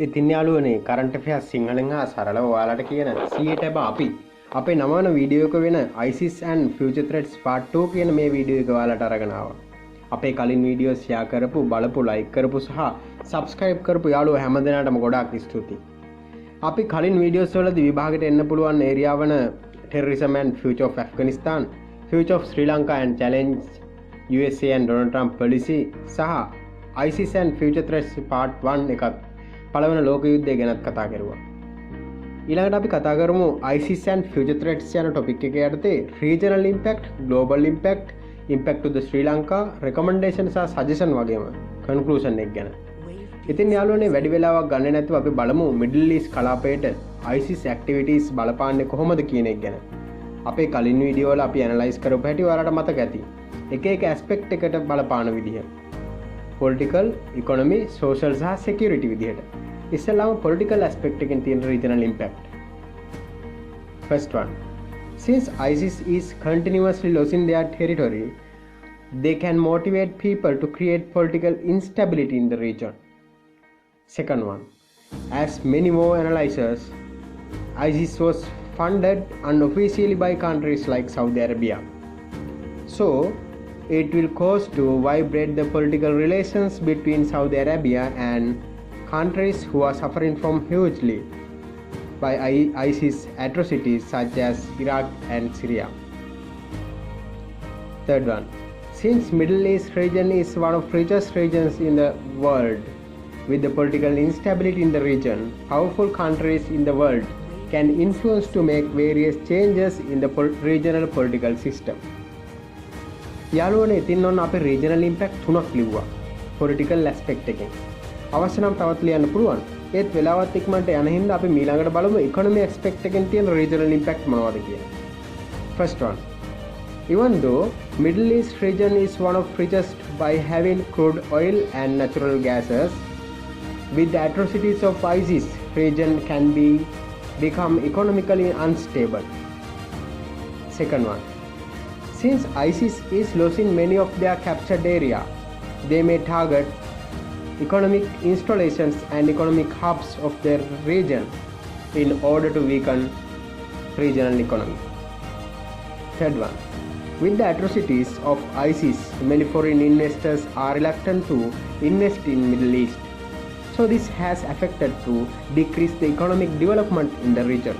ඉතින් යාළුවනේ current affairs සිංහලෙන් හා සරලව ඔයාලට කියන 100ට අපි අපේ නවවන වීඩියෝ එක වෙන ISIS and Future Threats Part 2 කියන මේ වීඩියෝ එක ඔයාලට අරගෙන ආවා. අපේ කලින් වීඩියෝ ෂෙයා කරපු බලපු ලයික් කරපු සහ subscribe කරපු යාළුවෝ හැමදෙනාටම ගොඩාක් ස්තුතියි. අපි කලින් වීඩියෝස් වලදී විභාගයට එන්න පුළුවන් ඒරියා වන terrorism and future of Afghanistan, future of Sri Lanka and challenge USA and Donald Trump policy සහ ISIS and Future Threats Part 1 එකත් පළවෙනි ලෝක යුද්ධය ගැනත් කතා කරුවා. ඊළඟට අපි කතා කරමු ISIS and Future Threats යන ටොපික් එක යටතේ regional impact, global impact, impact to the Sri Lanka, recommendation සහ suggestion වගේම conclusion එක ගැන. ඉතින් යාළුවනේ වැඩි වෙලාවක් ගන්න නැතුව අපි බලමු Middle East කලාපයට ISIS activities බලපාන්නේ කොහොමද කියන එක ගැන. අපේ කලින් වීඩියෝ වල අපි ඇනලයිස් කරපු හැටි ඔයාලට මතක ඇති. එක එක ඇස්පෙක්ට් එකට බලපාන විදිහ. political, economy, social සහ security විදිහට. ඉස්සෙල්ලාම political aspect එකෙන් තියෙන regional impact. First one. Since ISIS is continuously losing their territory, they can motivate people to create political instability in the region. Second one. As many more analyzers, ISIS was funded unofficially by countries like Saudi Arabia. So, it will cause to vibrate the political relations between Saudi Arabia and countries who are suffering from hugely by ISIS atrocities such as Iraq and Syria. Third one. Since Middle East region is one of richest regions in the world, with the political instability in the region, powerful countries in the world can influence to make various changes in the regional political system. යාළුවනේ ඉතින් ඔන්න අපේ regional impact තුනක් ලිව්වා political aspect එකෙන්. අවශ්‍ය නම් තවත් ලියන්න පුළුවන්. ඒත් වෙලාවත් ඉක්මනට යන හින්දා අපි ඊළඟට බලමු economy aspect එකෙන් තියෙන regional impact මොනවද කියලා. First one. Even though Middle East region is one of richest by having crude oil and natural gases, with the atrocities of ISIS, region can become economically unstable. Second one. Since ISIS is losing many of their captured area, they may target economic installations and economic hubs of their region in order to weaken regional economy. Third one. With the atrocities of ISIS, many foreign investors are reluctant to invest in Middle East. So this has affected to decrease the economic development in the region.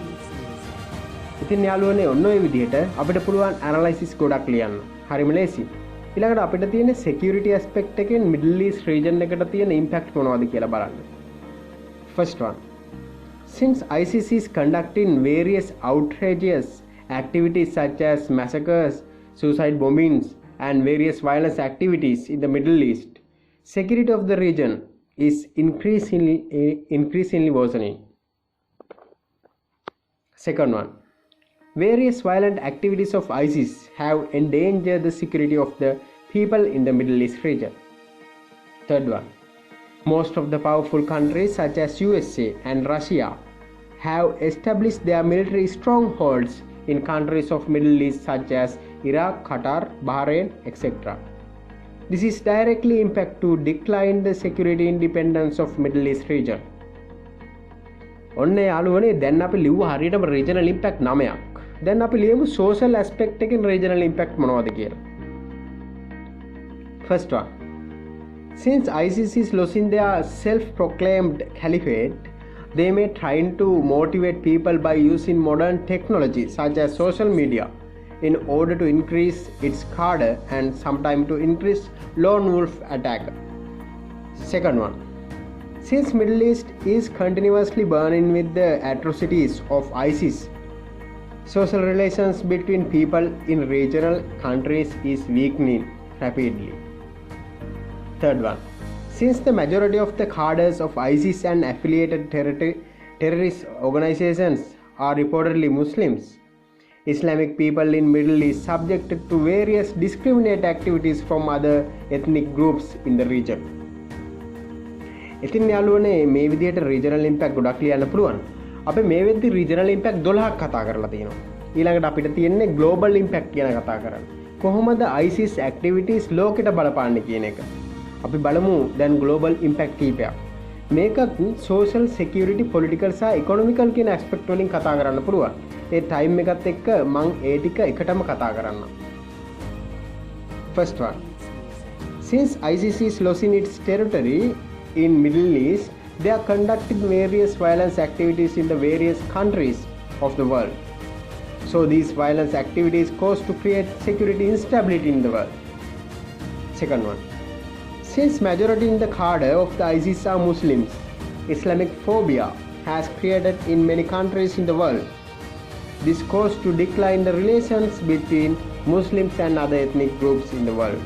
ඉතින් යාළුවනේ ඔන්න ඔය විදිහට අපිට පුළුවන් ඇනලයිසිස් ගොඩක් ලියන්න. හරිම ලේසි. ඊළඟට අපිට තියෙන security aspect එකෙන් Middle East region එකට තියෙන impact මොනවද කියලා බලන්න. First one. Since ISIS is conducting various outrageous activities such as massacres, suicide bombings and various violence activities in the Middle East, security of the region is increasingly worsening. Second one. Various violent activities of ISIS have endangered the security of the people in the Middle East region. Third one. Most of the powerful countries such as USA and Russia have established their military strongholds in countries of Middle East such as Iraq, Qatar, Bahrain, etc. This is directly impact to decline the security independence of Middle East region. ඔන්න යාළුවනේ දැන් අපි ලිව්ව හරියටම regional impact 9ක්. දැන් අපි ලියමු social aspect එකෙන් regional impact මොනවද කියලා. First one. Since ISIS is losing their self-proclaimed caliphate, they may try to motivate people by using modern technology such as social media in order to increase its cadre and sometimes to increase lone wolf attack. Second one. Since Middle East is continuously burning with the atrocities of ISIS, social relations between people in regional countries is weakening rapidly. Third one. Since the majority of the cadres of ISIS and affiliated terrorist organizations are reportedly Muslims, Islamic people in Middle East subjected to various discriminatory activities from other ethnic groups in the region. ඉතින් යාළුවනේ මේ විදිහට regional impact ගොඩක් ලියන්න පුළුවන්. අපි මේ වෙද්දි regional impact 12ක් කතා කරලා තියෙනවා. ඊළඟට අපිට තියෙන්නේ global impact කියන කතා කරන්න. කොහොමද ISIS activities ලෝකෙට බලපාන්නේ කියන එක. අපි බලමු දැන් global impact කීපයක්. මේකත් social security political සහ economical කියන aspect වලින් කතා කරන්න පුළුවන්. ඒ time එකත් එක්ක මම ඒ ටික එකටම කතා කරන්නම්. First one. Since ISIS is losing its territory in Middle East, they are conducting various violence activities in the various countries of the world. So these violence activities cause to create security instability in the world. Second one. Since majority in the cadre of the ISIS are Muslims, Islamic phobia has created in many countries in the world. This caused to decline the relations between Muslims and other ethnic groups in the world.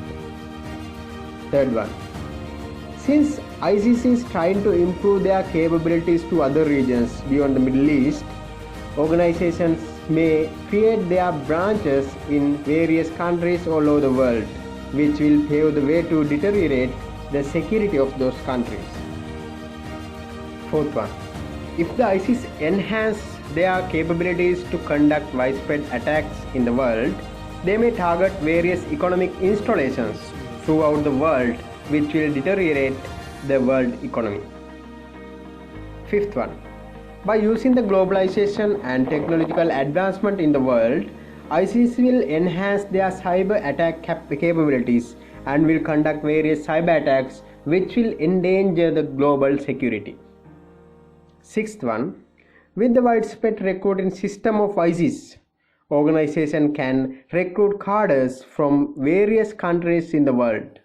Third one. Since ISIS is trying to improve their capabilities to other regions beyond the Middle East, organizations may create their branches in various countries all over the world, which will pave the way to deteriorate the security of those countries. Fourth one. If the ISIS enhance their capabilities to conduct widespread attacks in the world, they may target various economic installations throughout the world, which will deteriorate the world economy. Fifth one. By using the globalization and technological advancement in the world, ISIS will enhance their cyber attack capabilities and will conduct various cyber attacks which will endanger the global security. Sixth one. With the widespread recruiting system of ISIS, organization can recruit cadres from various countries in the world.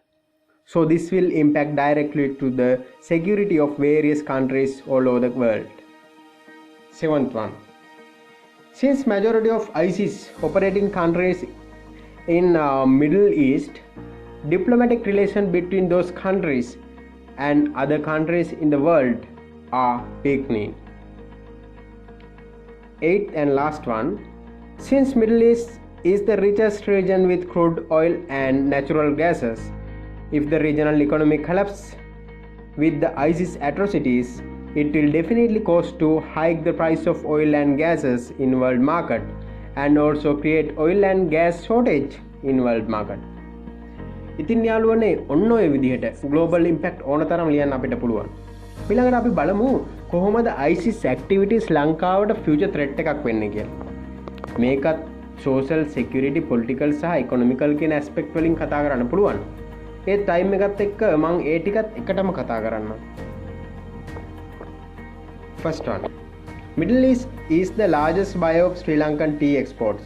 So this will impact directly to the security of various countries all over the world. Seventh one. Since majority of ISIS operating countries in Middle East, diplomatic relations between those countries and other countries in the world are weakening. Eighth and last one. Since Middle East is the richest region with crude oil and natural gases, if the regional economy collapses with the ISIS atrocities, it will definitely cause to hike the price of oil and gases in world market and also create oil and gas shortage in world market. ඉතින් යාළුවනේ ඔන්න ඔය විදිහට global impact ඕන තරම් ලියන්න අපිට පුළුවන්. ඊළඟට අපි බලමු කොහොමද ISIS activities ලංකාවට future threat එකක් වෙන්නේ කියලා. මේකත් social security political සහ economical කියන aspect වලින් කතා කරන්න පුළුවන්. ඒ time එකත් එක්ක මම ඒ ටිකත් එකටම කතා කරන්නම්. First one. Middle East is the largest buyer of Sri Lankan tea exports.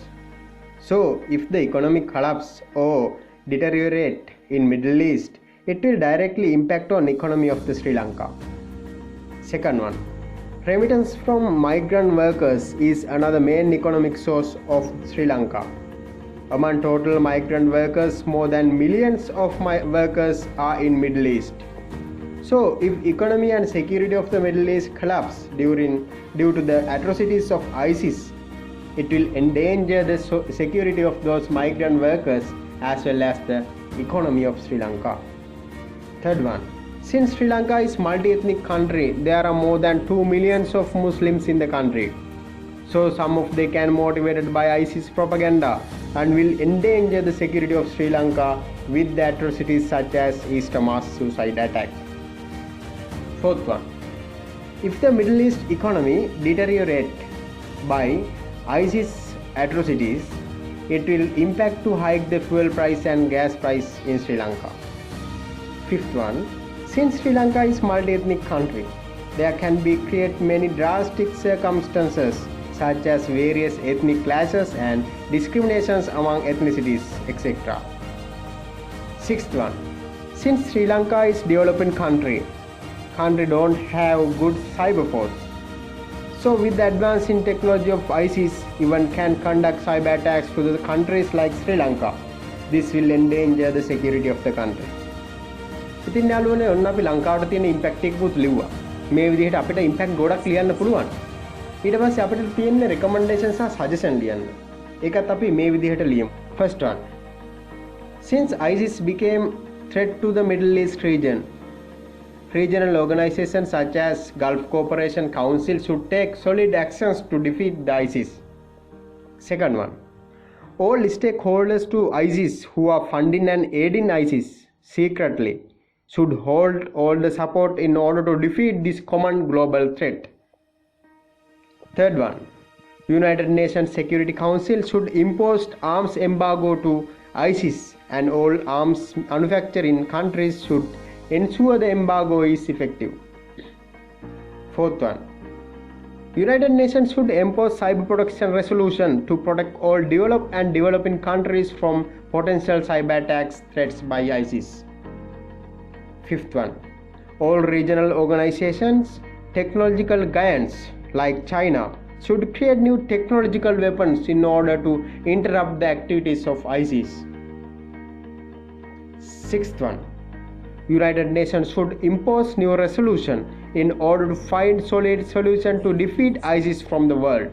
So if the economic collapse or deteriorate in Middle East, it will directly impact on economy of the Sri Lanka. Second one. Remittance from migrant workers is another main economic source of Sri Lanka. Among total migrant workers, more than millions of workers are in Middle East. So if economy and security of the Middle East collapse due to the atrocities of ISIS, it will endanger the security of those migrant workers as well as the economy of Sri Lanka. Third one. Since Sri Lanka is multi-ethnic country, there are more than 2 million of Muslims in the country. So some of they can motivated by ISIS propaganda and will endanger the security of Sri Lanka with the atrocities such as Easter mass suicide attack. Fourth one. If the Middle East economy deteriorate by ISIS atrocities, it will impact to hike the fuel price and gas price in Sri Lanka. Fifth one. Since Sri Lanka is multi-ethnic country, there can be create many drastic circumstances such as various ethnic clashes and discriminations among ethnicities, etc. Sixth one. Since Sri Lanka is developing country don't have good cyber force. So with the advance in technology of ISIS, even can conduct cyber attacks to the countries like Sri Lanka. This will endanger the security of the country. ඉතින් යාළුවනේ ඔන්න අපි ලංකාවට තියෙන impact එකකුත් ලිව්වා. මේ විදිහට අපිට impact ගොඩක් ලියන්න පුළුවන්. ඊට පස්සේ අපිට තියෙන recommendation සහ suggestion ලියන්න. ඒකත් අපි මේ විදිහට ලියමු. First one. Since ISIS became threat to the Middle East region, regional organizations such as Gulf Cooperation Council should take solid actions to defeat the ISIS. Second one. All stakeholders to ISIS who are funding and aiding ISIS secretly should hold all the support in order to defeat this common global threat. Third one, United Nations Security Council should impose arms embargo to ISIS, and all arms manufacturing countries should ensure the embargo is effective. Fourth one, United Nations should impose cyber protection resolution to protect all developed and developing countries from potential cyber attacks threats by ISIS. Fifth one, all regional organizations, technological giants like China should create new technological weapons in order to interrupt the activities of ISIS. Sixth one, United Nations should impose new resolution in order to find solid solution to defeat ISIS from the world.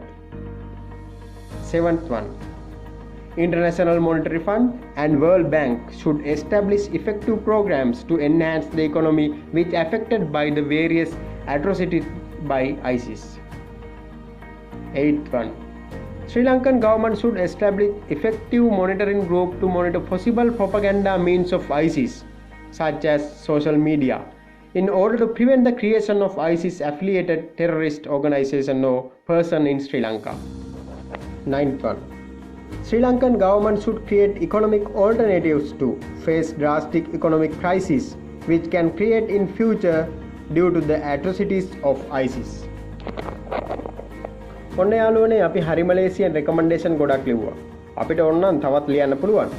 Seventh one, International Monetary Fund and World Bank should establish effective programs to enhance the economy which affected by the various atrocities by ISIS. Eighth one, Sri Lankan government should establish effective monitoring group to monitor possible propaganda means of ISIS, such as social media, in order to prevent the creation of ISIS affiliated terrorist organization or person in Sri Lanka. Ninth one, Sri Lankan government should create economic alternatives to face drastic economic crisis which can create in future due to the atrocities of ISIS. ඔන්න යාළුවනේ අපි හරි මලේසියන් recommendation ගොඩක් ලිව්වා. අපිට ඕනනම් තවත් ලියන්න පුළුවන්.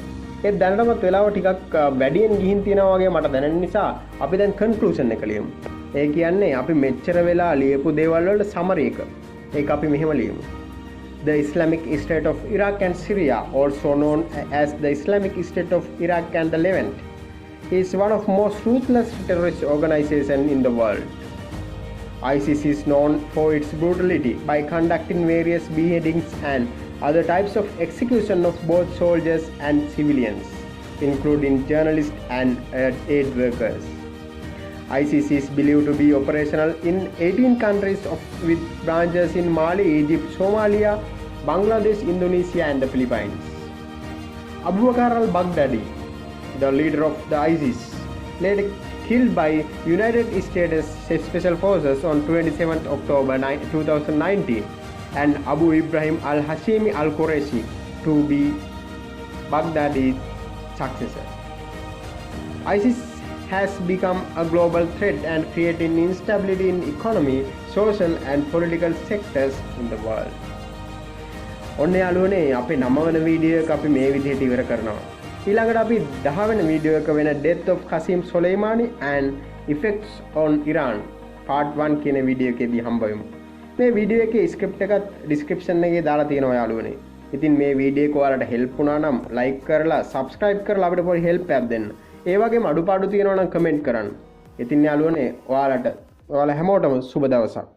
ඒ දැනටමත් වෙලාව ටිකක් වැඩියෙන් ගිහින් තියෙනවා වගේ මට දැනෙන නිසා අපි දැන් කන්ක්ලූෂන් එක ලියමු. ඒ කියන්නේ අපි මෙච්චර වෙලා ලියපු දේවල් වලට සමරි එක. ඒක අපි මෙහෙම ලියමු. The Islamic State of Iraq and Syria, also known as the Islamic State of Iraq and the Levant, is one of most ruthless terrorist organizations in the world. ISIS is known for its brutality by conducting various beheadings and other types of execution of both soldiers and civilians, including journalists and aid workers. ISIS is believed to be operational in 18 countries with branches in Mali, Egypt, Somalia, Bangladesh, Indonesia and the Philippines. Abu Bakr al-Baghdadi, the leader of the ISIS, later killed by United States Special Forces on 27th October 2019, and Abu Ibrahim al-Hashimi al-Qureshi to be Baghdadi's successor. ISIS has become a global threat and creating instability in economy, social and political sectors in the world. ඔන්න යාළුවනේ අපේ 9 වෙනි video එක අපි මේ විදිහට ඉවර කරනවා. ඊළඟට අපි 10 වෙනි වීඩියෝ එක වෙන Death of Qasem Soleimani and Effects on Iran part 1 කියන වීඩියෝ එකේදී හම්බ වෙමු. මේ වීඩියෝ එකේ ස්ක්‍රිප්ට් එකත් ඩිස්ක්‍රිප්ෂන් එකේ දාලා තියෙනවා යාළුවනේ. ඉතින් මේ වීඩියෝ එක ඔයාලට හෙල්ප් වුණා නම් ලයික් කරලා සබ්ස්ක්‍රයිබ් කරලා අපිට පොඩි හෙල්ප් එකක් දෙන්න. ඒ වගේම අඩුපාඩු තියෙනවා නම් කමෙන්ට් කරන්න. ඉතින් යාළුවනේ ඔයාලා හැමෝටම සුබ දවසක්.